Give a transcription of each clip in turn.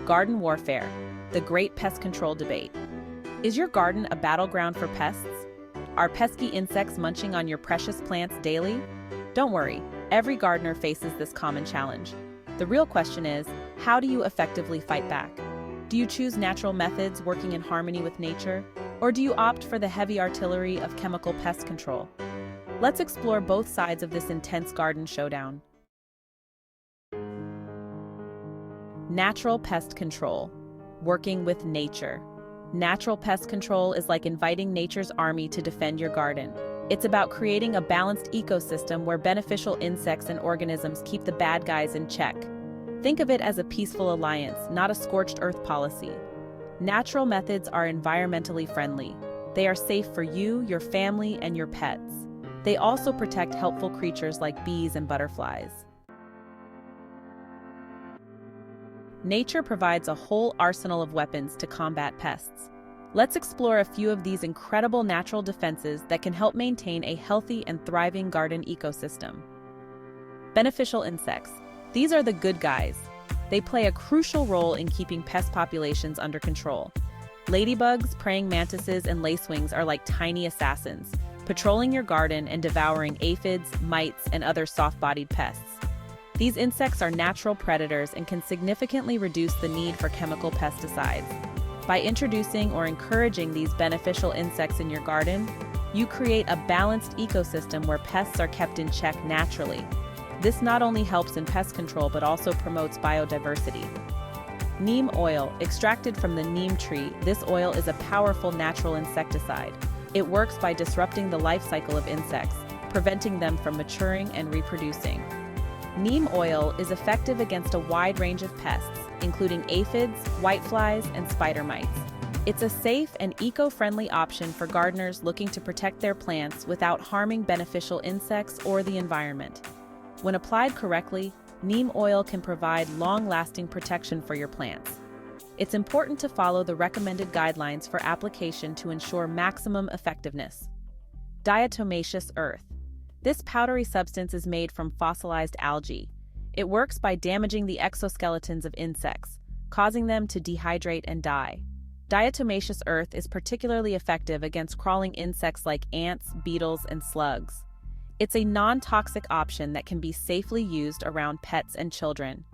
Garden warfare, the great pest control debate. Is your garden a battleground for pests? Are pesky insects munching on your precious plants daily? Don't worry, every gardener faces this common challenge. The real question is, how do you effectively fight back? Do you choose natural methods working in harmony with nature, or do you opt for the heavy artillery of chemical pest control? Let's explore both sides of this intense garden showdown. Natural pest control, working with nature. Natural pest control is like inviting nature's army to defend your garden. It's about creating a balanced ecosystem where beneficial insects and organisms keep the bad guys in check. Think of it as a peaceful alliance, not a scorched earth policy. Natural methods are environmentally friendly. They are safe for you, your family, and your pets. They also protect helpful creatures like bees and butterflies. Nature provides a whole arsenal of weapons to combat pests. Let's explore a few of these incredible natural defenses that can help maintain a healthy and thriving garden ecosystem. Beneficial insects. These are the good guys. They play a crucial role in keeping pest populations under control. Ladybugs, praying mantises, and lacewings are like tiny assassins, patrolling your garden and devouring aphids, mites, and other soft-bodied pests. These insects are natural predators and can significantly reduce the need for chemical pesticides. By introducing or encouraging these beneficial insects in your garden, you create a balanced ecosystem where pests are kept in check naturally. This not only helps in pest control but also promotes biodiversity. Neem oil, extracted from the neem tree, this oil is a powerful natural insecticide. It works by disrupting the life cycle of insects, preventing them from maturing and reproducing. Neem oil is effective against a wide range of pests, including aphids, whiteflies, and spider mites. It's a safe and eco-friendly option for gardeners looking to protect their plants without harming beneficial insects or the environment. When applied correctly, neem oil can provide long-lasting protection for your plants. It's important to follow the recommended guidelines for application to ensure maximum effectiveness. Diatomaceous earth. This powdery substance is made from fossilized algae. It works by damaging the exoskeletons of insects, causing them to dehydrate and die. Diatomaceous earth is particularly effective against crawling insects like ants, beetles, and slugs. It's a non-toxic option that can be safely used around pets and children.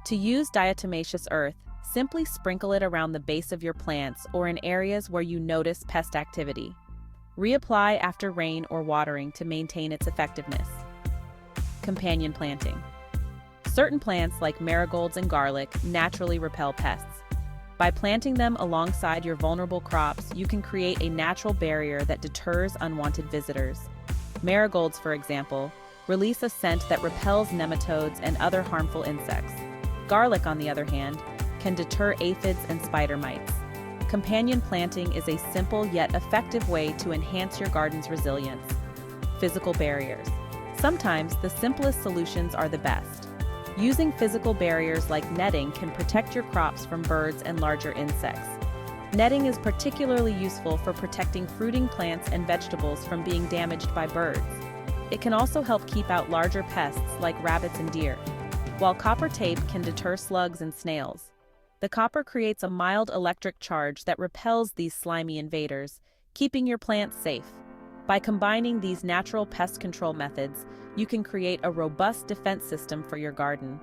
To use diatomaceous earth, simply sprinkle it around the base of your plants or in areas where you notice pest activity. Reapply after rain or watering to maintain its effectiveness. Companion planting. Certain plants like marigolds and garlic naturally repel pests. By planting them alongside your vulnerable crops, you can create a natural barrier that deters unwanted visitors. Marigolds, for example, release a scent that repels nematodes and other harmful insects. Garlic, on the other hand, can deter aphids and spider mites. Companion planting is a simple yet effective way to enhance your garden's resilience. Physical barriers. Sometimes the simplest solutions are the best. Using physical barriers like netting can protect your crops from birds and larger insects. Netting is particularly useful for protecting fruiting plants and vegetables from being damaged by birds. It can also help keep out larger pests like rabbits and deer, while copper tape can deter slugs and snails. The copper creates a mild electric charge that repels these slimy invaders, keeping your plants safe. By combining these natural pest control methods, you can create a robust defense system for your garden.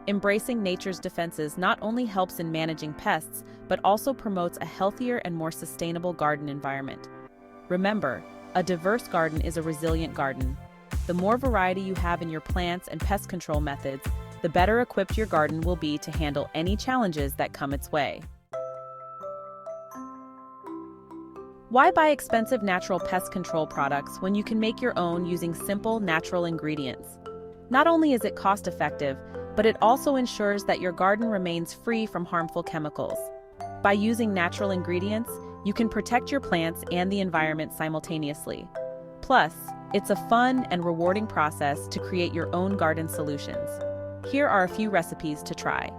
Embracing nature's defenses not only helps in managing pests, but also promotes a healthier and more sustainable garden environment. Remember, a diverse garden is a resilient garden. The more variety you have in your plants and pest control methods, the better equipped your garden will be to handle any challenges that come its way. Why buy expensive natural pest control products when you can make your own using simple natural ingredients? Not only is it cost-effective, but it also ensures that your garden remains free from harmful chemicals. By using natural ingredients, you can protect your plants and the environment simultaneously. Plus, it's a fun and rewarding process to create your own garden solutions. Here are a few recipes to try.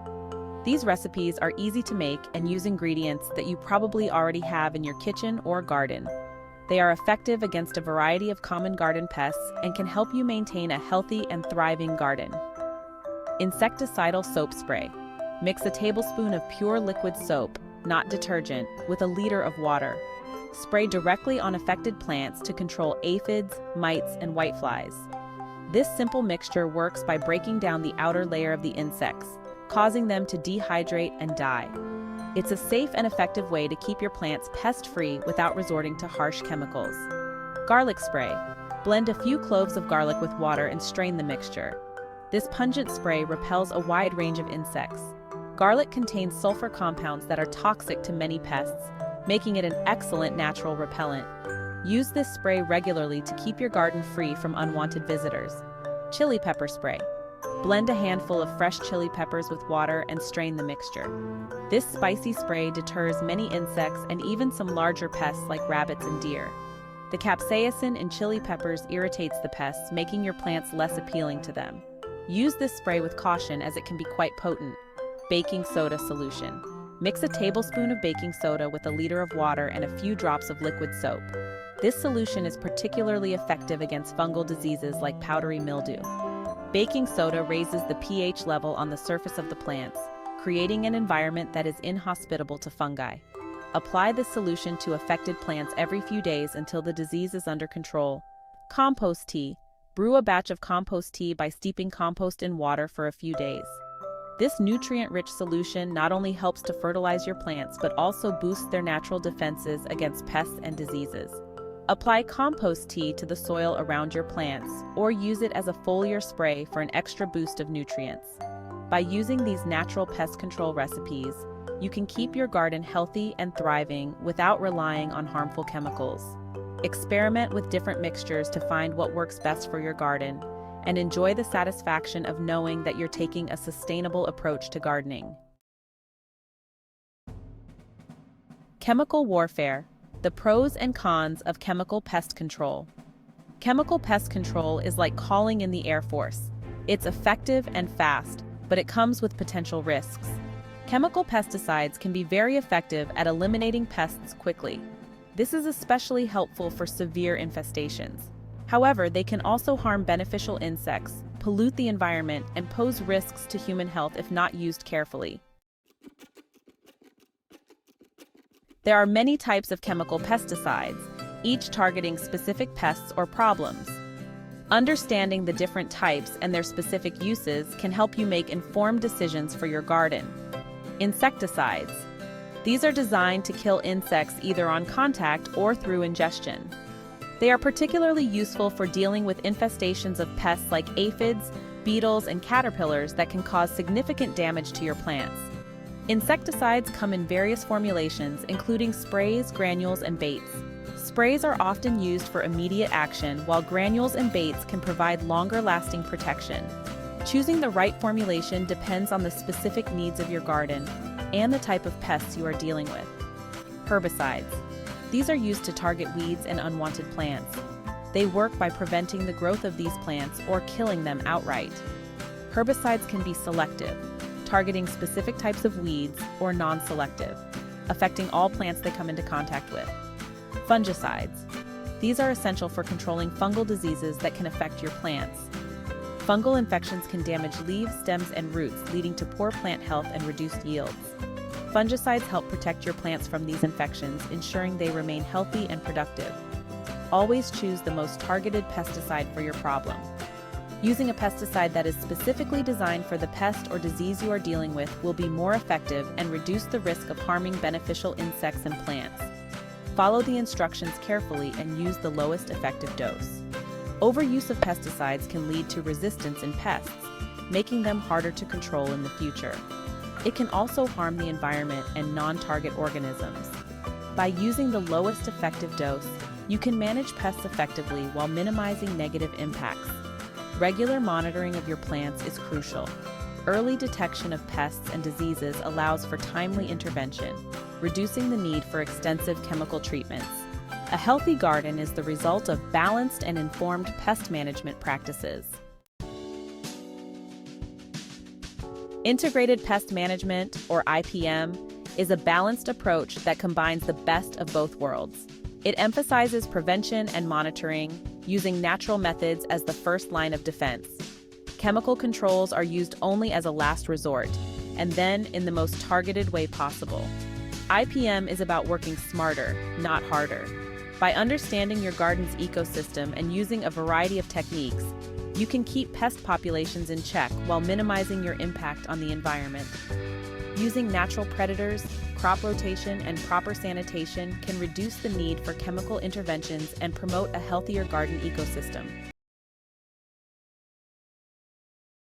These recipes are easy to make and use ingredients that you probably already have in your kitchen or garden. They are effective against a variety of common garden pests and can help you maintain a healthy and thriving garden. Insecticidal soap spray. Mix a tablespoon of pure liquid soap, not detergent, with a liter of water. Spray directly on affected plants to control aphids, mites, and whiteflies. This simple mixture works by breaking down the outer layer of the insects, causing them to dehydrate and die. It's a safe and effective way to keep your plants pest-free without resorting to harsh chemicals. Garlic spray. Blend a few cloves of garlic with water and strain the mixture. This pungent spray repels a wide range of insects. Garlic contains sulfur compounds that are toxic to many pests, making it an excellent natural repellent. Use this spray regularly to keep your garden free from unwanted visitors. Chili pepper spray. Blend a handful of fresh chili peppers with water and strain the mixture. This spicy spray deters many insects and even some larger pests like rabbits and deer. The capsaicin in chili peppers irritates the pests, making your plants less appealing to them. Use this spray with caution as it can be quite potent. Baking soda solution. Mix a tablespoon of baking soda with a liter of water and a few drops of liquid soap. This solution is particularly effective against fungal diseases like powdery mildew. Baking soda raises the pH level on the surface of the plants, creating an environment that is inhospitable to fungi. Apply this solution to affected plants every few days until the disease is under control. Compost tea. Brew a batch of compost tea by steeping compost in water for a few days. This nutrient-rich solution not only helps to fertilize your plants but also boosts their natural defenses against pests and diseases. Apply compost tea to the soil around your plants or use it as a foliar spray for an extra boost of nutrients. By using these natural pest control recipes, you can keep your garden healthy and thriving without relying on harmful chemicals. Experiment with different mixtures to find what works best for your garden, and enjoy the satisfaction of knowing that you're taking a sustainable approach to gardening. Chemical warfare. The pros and cons of chemical pest control. Chemical pest control is like calling in the Air Force. It's effective and fast, but it comes with potential risks. Chemical pesticides can be very effective at eliminating pests quickly. This is especially helpful for severe infestations. However, they can also harm beneficial insects, pollute the environment, and pose risks to human health if not used carefully. There are many types of chemical pesticides, each targeting specific pests or problems. Understanding the different types and their specific uses can help you make informed decisions for your garden. Insecticides. These are designed to kill insects either on contact or through ingestion. They are particularly useful for dealing with infestations of pests like aphids, beetles, and caterpillars that can cause significant damage to your plants. Insecticides come in various formulations, including sprays, granules, and baits. Sprays are often used for immediate action, while granules and baits can provide longer-lasting protection. Choosing the right formulation depends on the specific needs of your garden and the type of pests you are dealing with. Herbicides. These are used to target weeds and unwanted plants. They work by preventing the growth of these plants or killing them outright. Herbicides can be selective, targeting specific types of weeds, or non-selective, affecting all plants they come into contact with. Fungicides. These are essential for controlling fungal diseases that can affect your plants. Fungal infections can damage leaves, stems, and roots, leading to poor plant health and reduced yields. Fungicides help protect your plants from these infections, ensuring they remain healthy and productive. Always choose the most targeted pesticide for your problem. Using a pesticide that is specifically designed for the pest or disease you are dealing with will be more effective and reduce the risk of harming beneficial insects and plants. Follow the instructions carefully and use the lowest effective dose. Overuse of pesticides can lead to resistance in pests, making them harder to control in the future. It can also harm the environment and non-target organisms. By using the lowest effective dose, you can manage pests effectively while minimizing negative impacts. Regular monitoring of your plants is crucial. Early detection of pests and diseases allows for timely intervention, reducing the need for extensive chemical treatments. A healthy garden is the result of balanced and informed pest management practices. Integrated Pest Management, or IPM, is a balanced approach that combines the best of both worlds. It emphasizes prevention and monitoring, using natural methods as the first line of defense. Chemical controls are used only as a last resort, and then in the most targeted way possible. IPM is about working smarter, not harder. By understanding your garden's ecosystem and using a variety of techniques, you can keep pest populations in check while minimizing your impact on the environment. Using natural predators, crop rotation, and proper sanitation can reduce the need for chemical interventions and promote a healthier garden ecosystem.